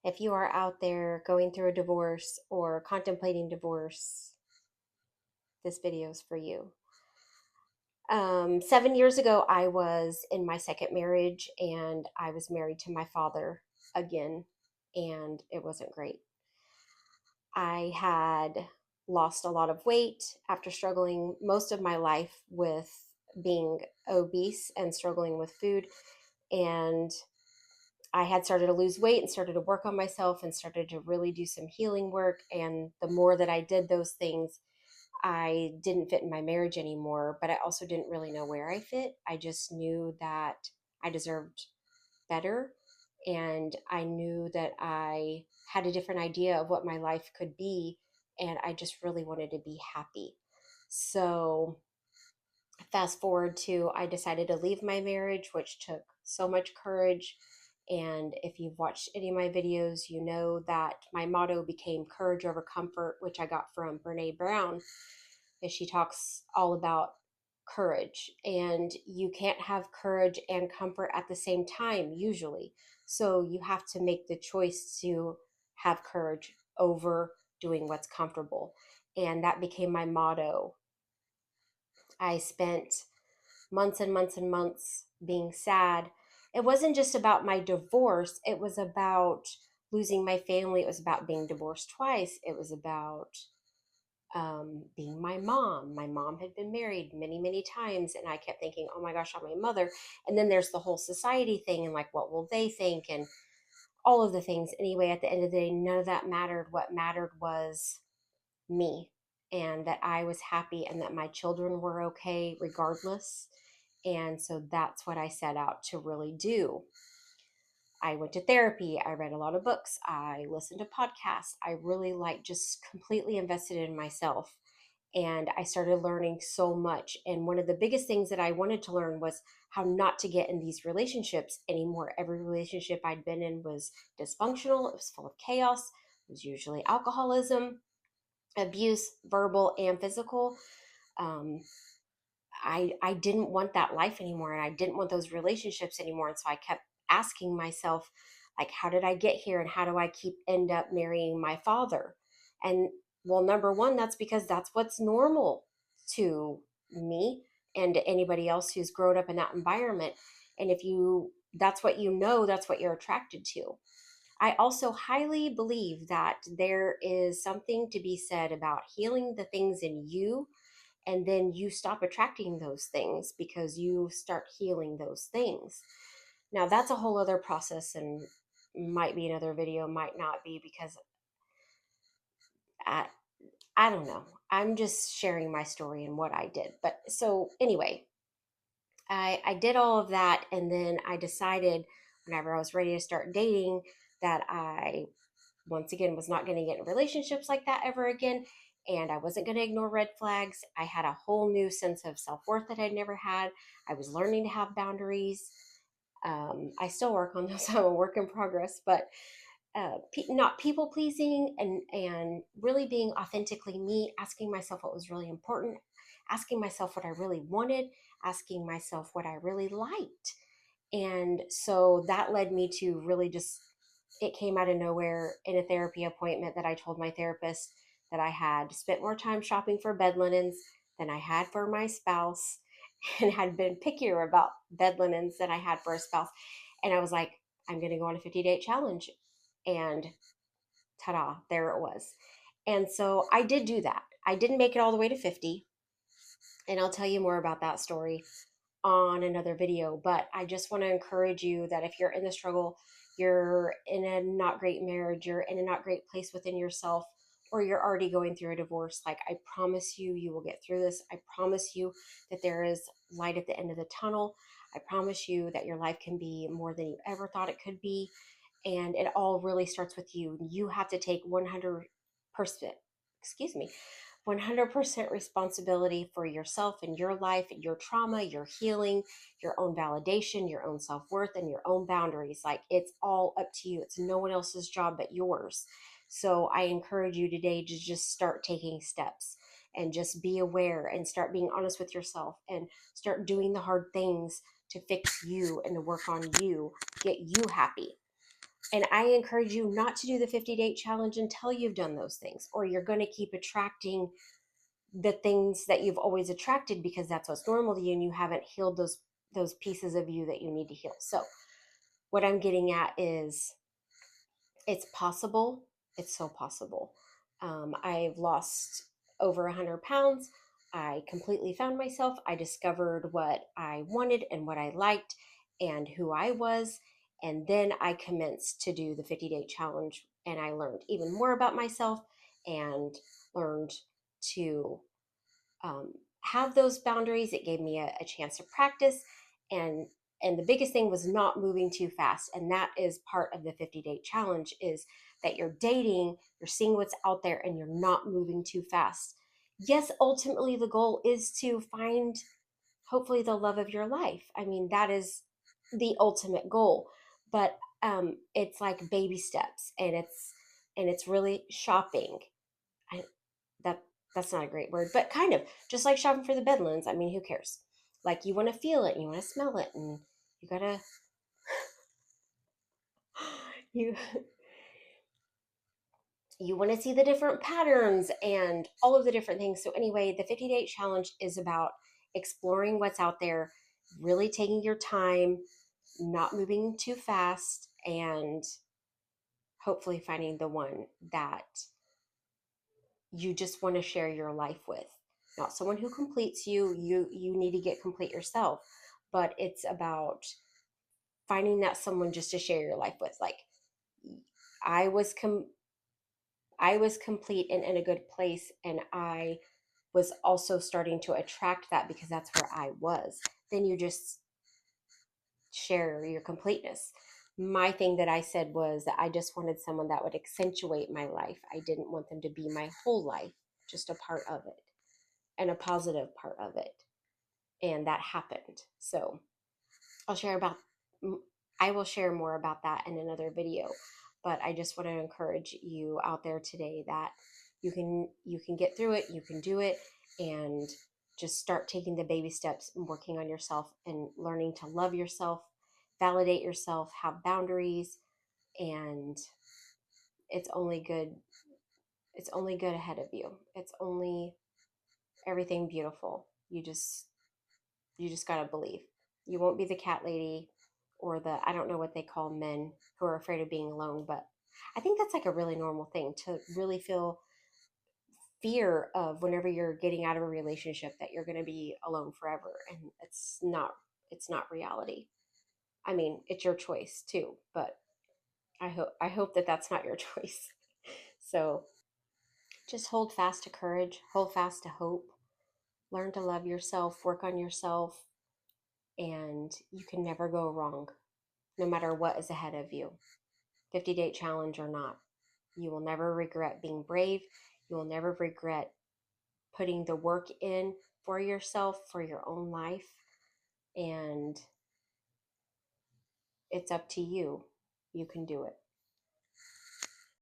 If you are out there going through a divorce or contemplating divorce, this video is for you. 7 years ago, I was in my second marriage and I was married to my father again, and it wasn't great. I had lost a lot of weight after struggling most of my life with being obese and struggling with food. And I had started to lose weight and started to work on myself and started to really do some healing work. And the more that I did those things, I didn't fit in my marriage anymore, but I also didn't really know where I fit. I just knew that I deserved better. And I knew that I had a different idea of what my life could be. And I just really wanted to be happy. So, fast forward to I decided to leave my marriage, which took so much courage. And if you've watched any of my videos, you know that my motto became courage over comfort, which I got from Brene Brown, as she talks all about courage. And you can't have courage and comfort at the same time, usually. So you have to make the choice to have courage over doing what's comfortable. And that became my motto. I spent months and months and months being sad. It wasn't just about my divorce, it was about losing my family. It was about being divorced twice. It was about being my mom. My mom had been married many, many times, and I kept thinking, oh my gosh, I'm my mother. And then there's the whole society thing, and like, what will they think? And all of the things. Anyway, at the end of the day, none of that mattered. What mattered was me, and that I was happy and that my children were okay regardless. And so that's what I set out to really do. I went to therapy. I read a lot of books. I listened to podcasts. I really just completely invested in myself. And I started learning so much. And one of the biggest things that I wanted to learn was how not to get in these relationships anymore. Every relationship I'd been in was dysfunctional, it was full of chaos, it was usually alcoholism, abuse, verbal and physical. Um, I didn't want that life anymore, and I didn't want those relationships anymore. And so I kept asking myself, like, how did I get here, and how do I keep end up marrying my father? And well, number one, that's because that's what's normal to me and to anybody else who's grown up in that environment. And if you that's what you know, that's what you're attracted to. I also highly believe that there is something to be said about healing the things in you, and then you stop attracting those things because you start healing those things. Now, that's a whole other process and might be another video, might not be, because I, I don't know. I'm just sharing my story and what I did. But so, anyway, I did all of that. And then I decided whenever I was ready to start dating that I, once again, was not going to get in relationships like that ever again. And I wasn't going to ignore red flags. I had a whole new sense of self worth that I'd never had. I was learning to have boundaries. I still work on those. I'm a work in progress, but not people pleasing, and really being authentically me, asking myself what was really important, asking myself what I really wanted, asking myself what I really liked. And so that led me to really just, it came out of nowhere in a therapy appointment that I told my therapist that I had spent more time shopping for bed linens than I had for my spouse, and had been pickier about bed linens than I had for a spouse. And I was like, I'm going to go on a 50-day challenge. And ta-da, there it was. And so I did do that. I didn't make it all the way to 50. And I'll tell you more about that story on another video. But I just want to encourage you that if you're in the struggle, you're in a not great marriage, you're in a not great place within yourself, or you're already going through a divorce, like, I promise you, you will get through this. I promise you that there is light at the end of the tunnel. I promise you that your life can be more than you ever thought it could be. And it all really starts with you. You have to take 100%, excuse me, 100% responsibility for yourself and your life, your trauma, your healing, your own validation, your own self worth, and your own boundaries. Like, it's all up to you. It's no one else's job but yours. So I encourage you today to just start taking steps and just be aware and start being honest with yourself and start doing the hard things to fix you and to work on you, get you happy. And I encourage you not to do the 50-day challenge until you've done those things, or you're going to keep attracting the things that you've always attracted because that's what's normal to you, and you haven't healed those pieces of you that you need to heal. So what I'm getting at is it's possible. It's so possible. I've lost over 100 pounds. I completely found myself. I discovered what I wanted and what I liked and who I was. And then I commenced to do the 50-day challenge, and I learned even more about myself and learned to have those boundaries. It gave me a chance to practice, and the biggest thing was not moving too fast. And that is part of the 50-day challenge, is that you're dating, you're seeing what's out there, and you're not moving too fast. Yes, ultimately the goal is to find hopefully the love of your life. I mean, that is the ultimate goal, but it's like baby steps, and it's really shopping. I, that that's not a great word, but kind of just like shopping for the bedlines. I mean, who cares? Like, you want to feel it, and you want to smell it, and you gotta you you want to see the different patterns and all of the different things. So anyway, the 50-day challenge is about exploring what's out there, really taking your time, not moving too fast, and hopefully finding the one that you just want to share your life with. Not someone who completes you. You need to get complete yourself, but it's about finding that someone just to share your life with. Like, I was I was complete and in a good place, and I was also starting to attract that because that's where I was. Then you just share your completeness. My thing that I said was that I just wanted someone that would accentuate my life. I didn't want them to be my whole life, just a part of it, and a positive part of it. And that happened. So I'll share about I will share more about that in another video, but I just want to encourage you out there today that you can get through it, you can do it, and just start taking the baby steps and working on yourself and learning to love yourself, validate yourself, have boundaries, and it's only good it's only good ahead of you. It's only everything beautiful. You just got to believe. You won't be the cat lady or the, I don't know what they call men who are afraid of being alone, but I think that's like a really normal thing to really feel fear of whenever you're getting out of a relationship that you're going to be alone forever, and it's not reality. I mean, it's your choice too, but I hope that that's not your choice. So just hold fast to courage, hold fast to hope, learn to love yourself, work on yourself, and you can never go wrong no matter what is ahead of you. 50-day challenge or not. You will never regret being brave. You will never regret putting the work in for yourself, for your own life. And it's up to you. You can do it.